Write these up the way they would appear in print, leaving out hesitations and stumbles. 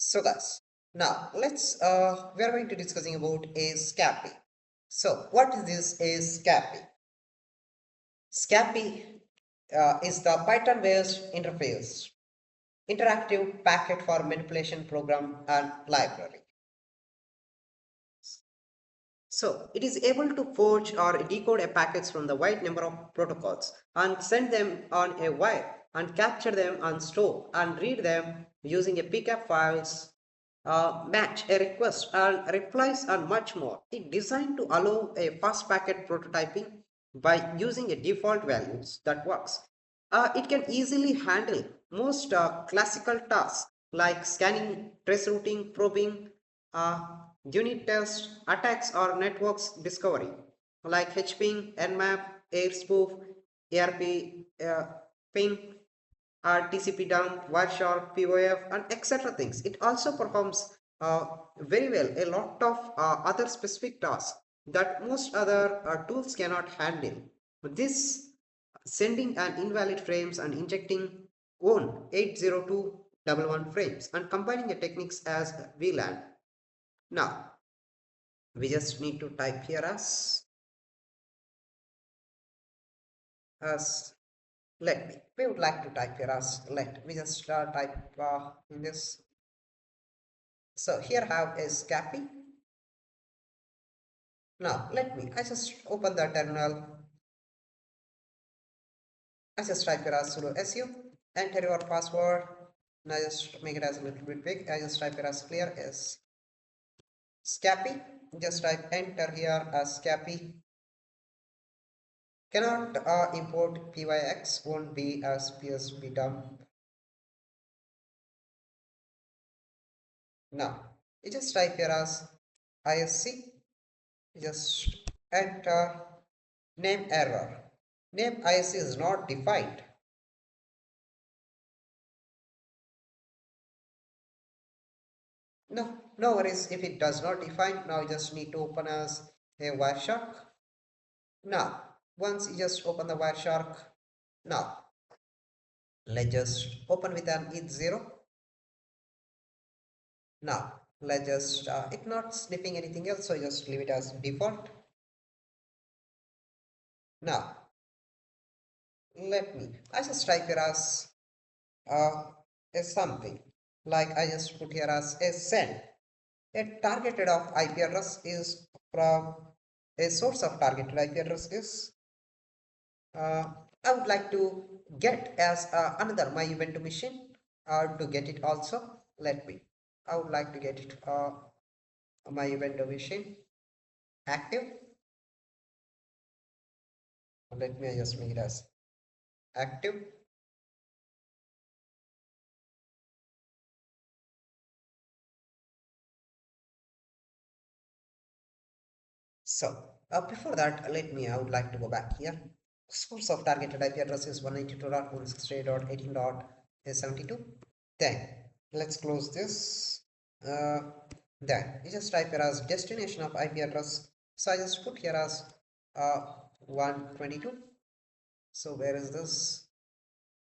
So guys, now we are going to discussing about a Scapy. So what is this is Scapy? Scapy is the Python-based interface, interactive packet for manipulation program and library. So it is able to forge or decode a packets from the wide number of protocols and send them on a wire and capture them and store and read them using a pickup files, match a request and replies and much more. It designed to allow a fast packet prototyping by using a default values that works. It can easily handle most classical tasks like scanning, trace routing, probing, uh, unit test, attacks or networks discovery like HPing, Nmap, AirSpoof, ARP, ping, TCP dump, Wireshark, POF, and etc. things. It also performs very well a lot of other specific tasks that most other tools cannot handle. This sending an invalid frames and injecting own 802.11 frames and combining the techniques as VLAN. Now, we just need to type here as let me. We would like to type here as let. We just type in this. So here I have a Scapy. Now let me. I just open the terminal. I just type here as sudo su. Enter your password. Now just make it as a little bit big. I just type here as clear as Scapy. Just type enter here as Scapy. Cannot import pyx. Won't be as psb dump. Now you just type here as isc. Just enter name error. Name ISC is not defined. No worries if it does not define. Now you just need to open as a Wireshark. Now, once you just open the Wireshark, now let's just open with an ETH0. Now, let's just, it's not sniffing anything else, so just leave it as default. Now, I just type here as something like I just put here as a send. A targeted of IP address is from a source of targeted IP address is I would like to get as another my event machine to get it also. Let me. I would like to get it my event machine active. Let me just make it as active. So before that, I would like to go back here. Source of targeted IP address is 192.168.18.72. Then let's close this. Then you just type here as destination of IP address. So I just put here as 122. So where is this?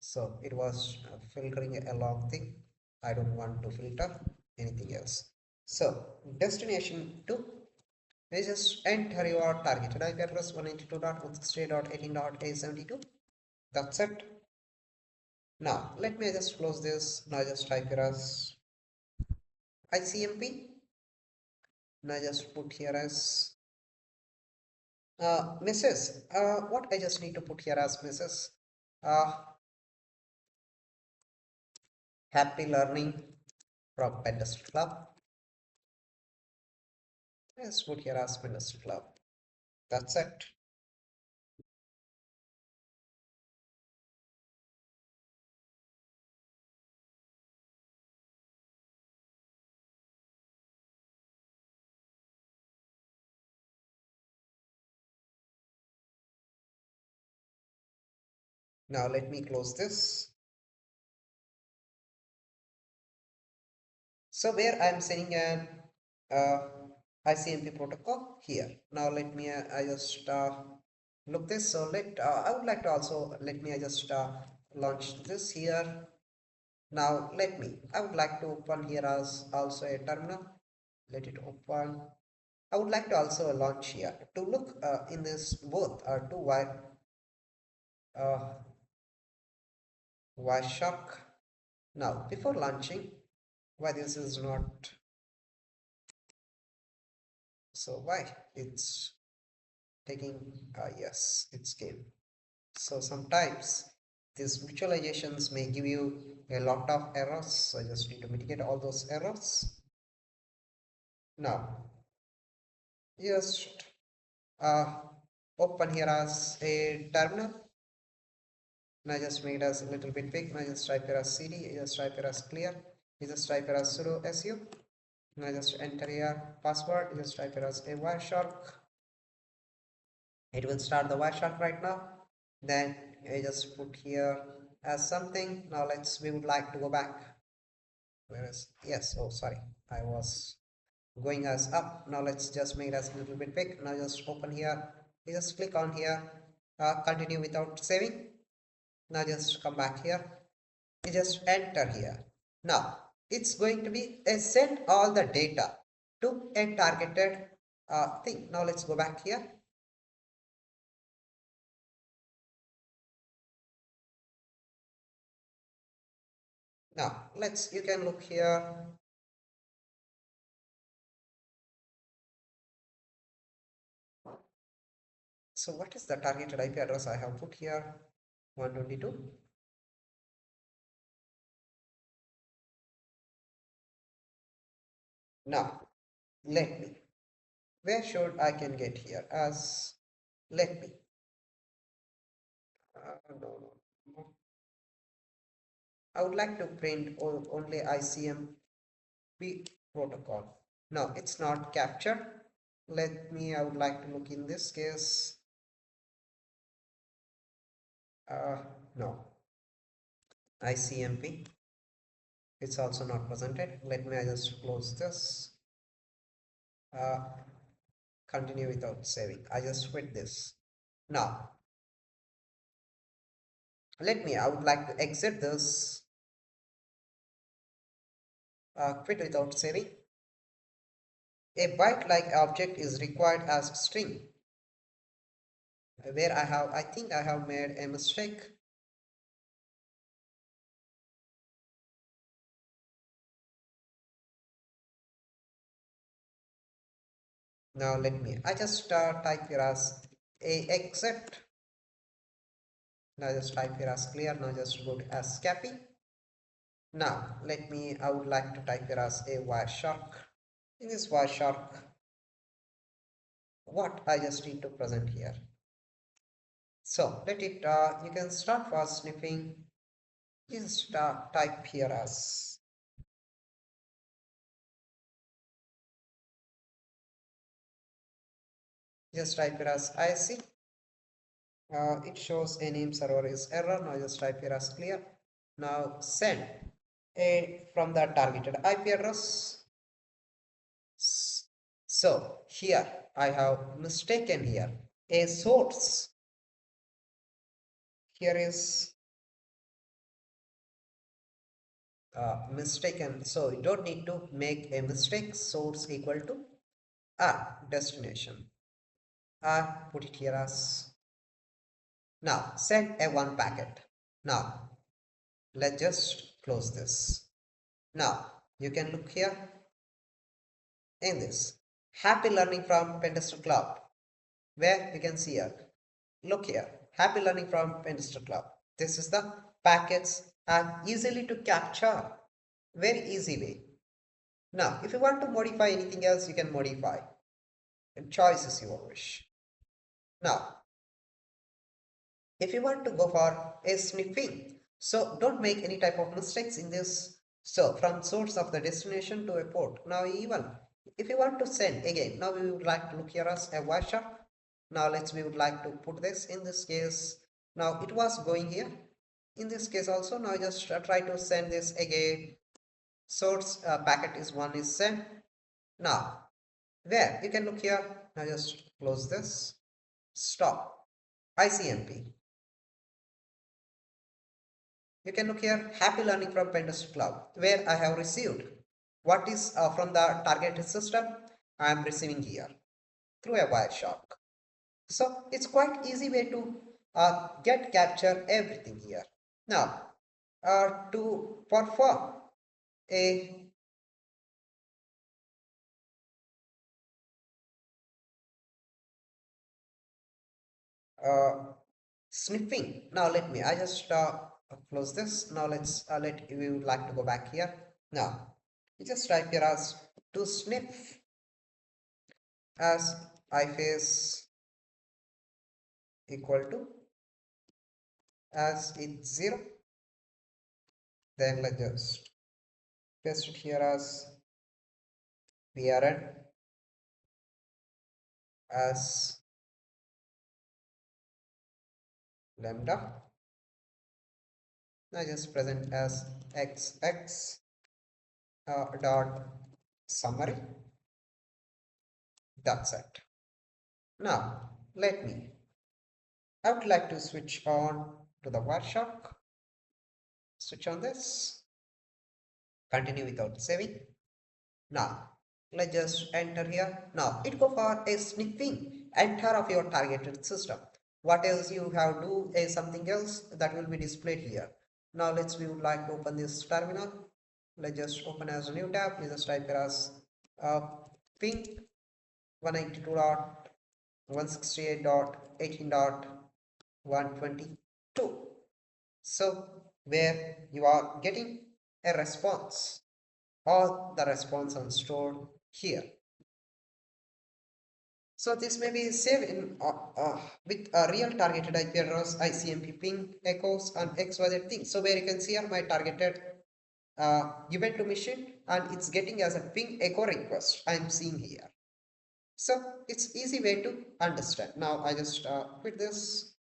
So it was filtering a long thing. I don't want to filter anything else. So destination 2. You just enter your targeted IP address 192.168.18.872. That's it. Now let me just close this. Now just type here as ICMP. Now just put here as Mrs. What I just need to put here as Mrs. Uh, Happy learning from Pentest Club. Let's put here as Pentest Club. That's it. Now let me close this. So where I am sending an ICMP protocol here. Now let me I just look this. So I would like to also let me I just launch this here. Now I would like to open here as also a terminal. Let it open. I would like to also launch here to look in this both two uh, Wireshark. Now before launching, why this is not, so why it's taking, yes, it's came. So sometimes these visualizations may give you a lot of errors, so I just need to mitigate all those errors. Now just uh, open here as a terminal. Now just make it as a little bit big. Now just type here as cd, just type here as clear, you just type here as sudo su. Now just enter here password, just type here as a Wireshark. It will start the Wireshark right now. Then I just put here as something. Now we would like to go back. Whereas, yes, oh sorry, I was going as up. Now let's just make it as a little bit big. Now just open here, you just click on here, continue without saving. Now just come back here, you just enter here. Now it's going to be send all the data to a targeted thing. Now let's go back here. Now you can look here. So what is the targeted IP address I have put here? 122. Now let me, where should I can get here as, let me, no, no. I would like to print only ICMP protocol. No, it's not captured. I would like to look in this case. No, ICMP. It's also not presented. I just close this. Uh, Continue without saving. I just quit this. Now, I would like to exit this, quit without saving. A byte-like object is required as string, where I think I have made a mistake. Now I just type here as a exit. Now just type here as clear. Now just go to as Scapy. Now I would like to type here as a Wireshark. In this Wireshark, what I just need to present here. So you can start for sniffing. Just type here as, just type here as IC. It shows a name server is error. Now just type here as clear. Now send a from the targeted IP address. So here I have mistaken here a source. Here is mistaken. So you don't need to make a mistake. Source equal to destination. Put it here as, now send a one packet. Now let's just close this. Now you can look here in this happy learning from Pentester Club, where you can see here, look here, happy learning from Pentester Club. This is the packets are easily to capture, very easy way. Now if you want to modify anything else, you can modify, and choice is your wish. Now if you want to go for a sniffing, so don't make any type of mistakes in this. So from source of the destination to a port. Now even if you want to send again, now we would like to look here as a Wireshark. Now we would like to put this in this case. Now it was going here. In this case also, now just try to send this again. Source packet is one is sent. Now where you can look here. Now just close this. Stop. ICMP. You can look here, happy learning from Pentest Cloud, where I have received what is from the targeted system. I am receiving here through a Wireshark. So it's quite easy way to get capture everything here. Now, to perform a uh, sniffing. Now let me, I just close this. Now let we would like to go back here. Now, you just type here as to sniff as iface equal to as it's 0. Then let's just paste it here as prn as lambda. Now just present as xx dot summary. That's it. Now let me, I would like to switch on to the Wireshark. Switch on this. Continue without saving. Now let's just enter here. Now it go for a sniffing entire of your targeted system. What else you have do is something else that will be displayed here. Now we would like to open this terminal. Let's just open as a new tab. We just type here as uh, ping 192.168.18.122. So where you are getting a response or the response on stored here. So this may be saved in with a real targeted IP address, ICMP ping, echoes, and XYZ things. So where you can see here my targeted given to machine, and it's getting as a ping echo request I'm seeing here. So it's easy way to understand. Now I just quit this.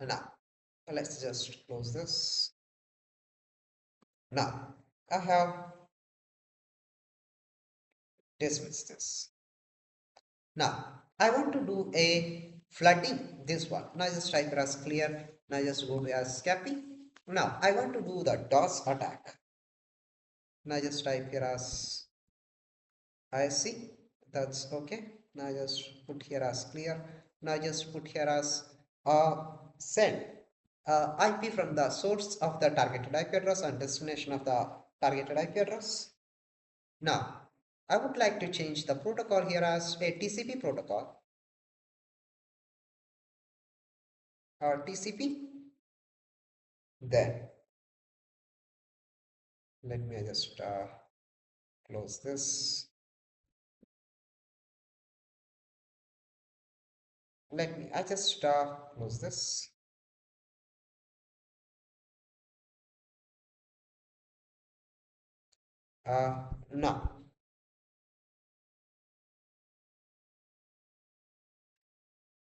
Now let's just close this. Now I have dismissed this. Now I want to do a flooding this one. Now just type it as clear. Now just go to as Scapy. Now I want to do the DOS attack. Now just type here as I see. That's okay. Now just put here as clear. Now just put here as send IP from the source of the targeted IP address and destination of the targeted IP address. Now I would like to change the protocol here as a TCP protocol or TCP. Then let me just close this. Let me, I just close this. Now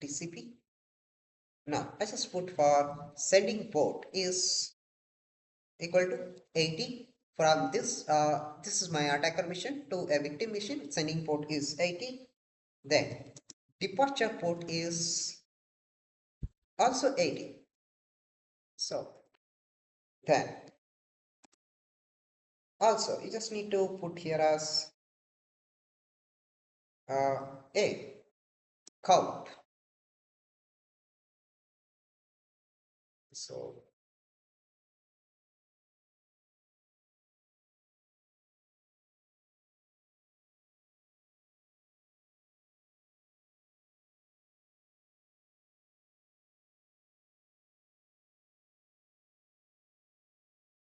TCP. Now I just put for sending port is equal to 80 from this. This is my attacker mission to a victim mission. Sending port is 80. Then departure port is also 80. So then also you just need to put here as a count.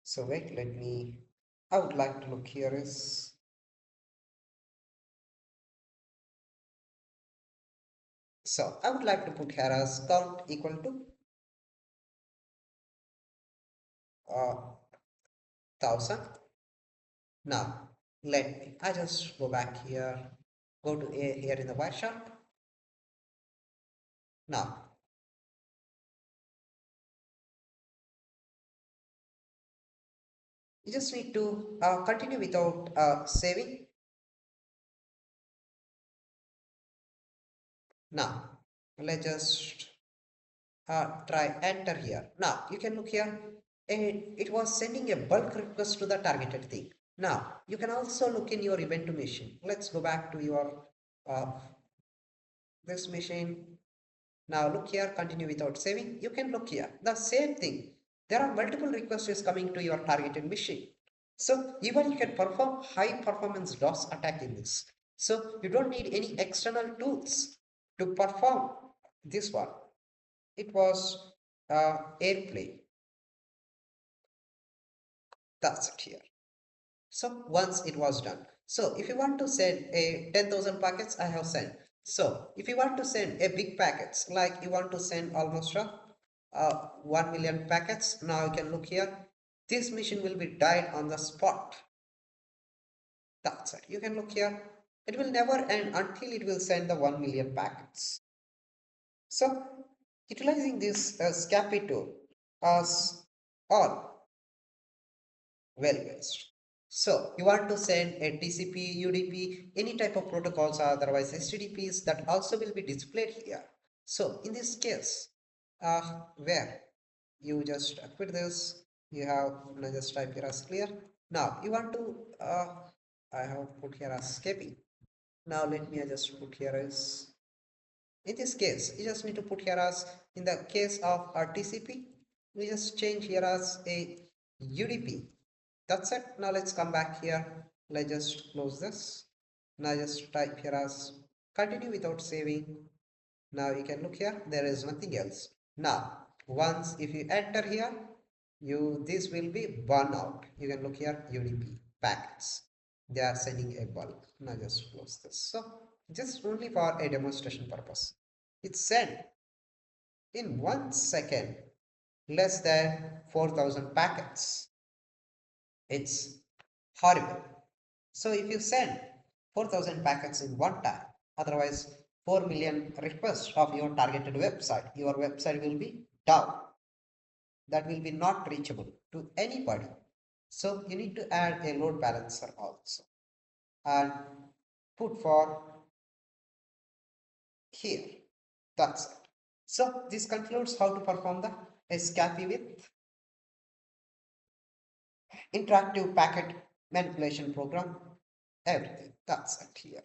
So wait, let me, I would like to look here is, so I would like to put here as count equal to 1000. Now let me, I just go back here, go to a here in the Wireshark. Now you just need to continue without saving. Now let's just try enter here. Now you can look here, it was sending a bulk request to the targeted thing. Now you can also look in your event machine. Let's go back to your uh, this machine. Now look here, continue without saving. You can look here, the same thing. There are multiple requests coming to your targeted machine. So even you can perform high performance DOS attack in this. So you don't need any external tools to perform this one. It was airplay. That's it here. So once it was done. So if you want to send a 10,000 packets, I have sent. So if you want to send a big packets, like you want to send almost 1 million packets, now you can look here. This machine will be died on the spot. That's it. You can look here. It will never end until it will send the 1 million packets. So utilizing this Scapy tool as all very best. So you want to send a TCP, UDP, any type of protocols or otherwise HTTPs that also will be displayed here. So in this case, where you just quit this, you have now just type here as clear. Now you want to, I have put here as Scapy. Now let me just put here as, in this case, you just need to put here as, in the case of our TCP, we just change here as a UDP. That's it. Now let's come back here. Let's just close this. Now just type here as continue without saving. Now you can look here, there is nothing else. Now once if you enter here, you this will be burn out. You can look here UDP packets. They are sending a bulk. Now just close this. So just only for a demonstration purpose. It's sent in 1 second less than 4,000 packets. It's horrible. So if you send 4,000 packets in one time, otherwise 4 million requests of your targeted website, your website will be down. That will be not reachable to anybody. So you need to add a load balancer also and put for here. That's it. So this concludes how to perform the Scapy with interactive packet manipulation program. Everything. That's it here.